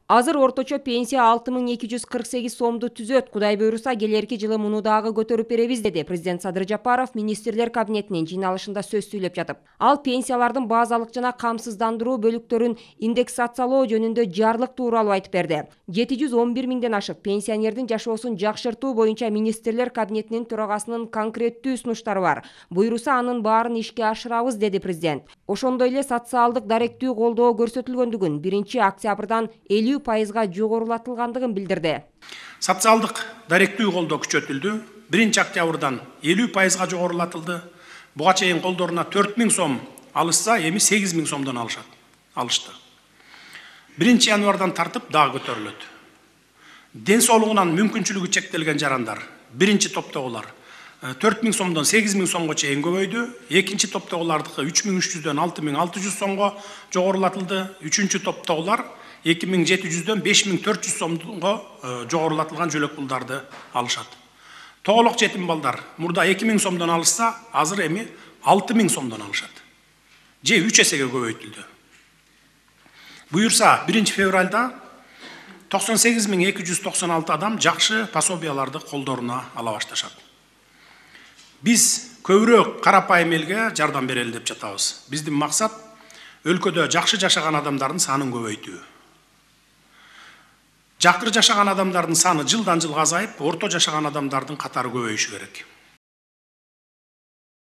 Азыр орточо пенсия 6248 сомду түзөт. Кудай буйруса, келерки жылы муну дагы көтөрүп беребиз, деди президент Садыр Жапаров министрлер кабинетинин жыйналышында сөз сүйлөп жатып. Ал пенсиялардын базалык жана камсыздандыруу бөлүктөрүн индексациялоо жөнүндө жарлык тууралуу айтып берди. 711 миңден ашык пенсионердин жашоосун жакшыртуу боюнча министрлер кабинетинин төрагасынын конкреттүү сунуштары бар. Буйруса, анын баарын ишке ашырабыз, деди президент. Ошондой эле социалдык даректүү колдоо көрсөтүлгөндүгүн 1-октябрдан 50%-га жогорулатылгандыгын билдирди. Социалдык даректүү колдоо күчөтүлдү. 1-октябрдан 50%-га жогорулатылды. Буга чейин колдоруна 4000 сом алышса, эми 8000 сомдон алышты. 1-январдан тартып дагы көтөрүлөт. Ден соолугунан мүмкүнчүлүгү чектелген жарандар 1 топтогулар 4000 сомдон 8000 сомго чейин көбөйдү. 2 топтогулардыкы 3300дөн 6600 сомго жогорулатылды. 3 топтогулар 2700дөн 5400 сомго жогорулатылган жөлөк пулдарды алышат. Тоголок жетим балдар мурда 2000 сомдон алышса, азыр эми 6000 сомдон алышат. Же 3 эсеге көбөйтүлдү. Буюрса, 1-февралда 98296 адам жакшы пособияларды колдоруна ала башташат. Биз көбүрөөк карапайым элге жардам берели деп жатабыз. Биздин максат өлкөдө жакшы жашаган адамдардын санын көбөйтүү. Жакыр жашаган адамдардын саны жылдан жылга азайып, орто жашаган адамдардын катары көбөйүшү керек.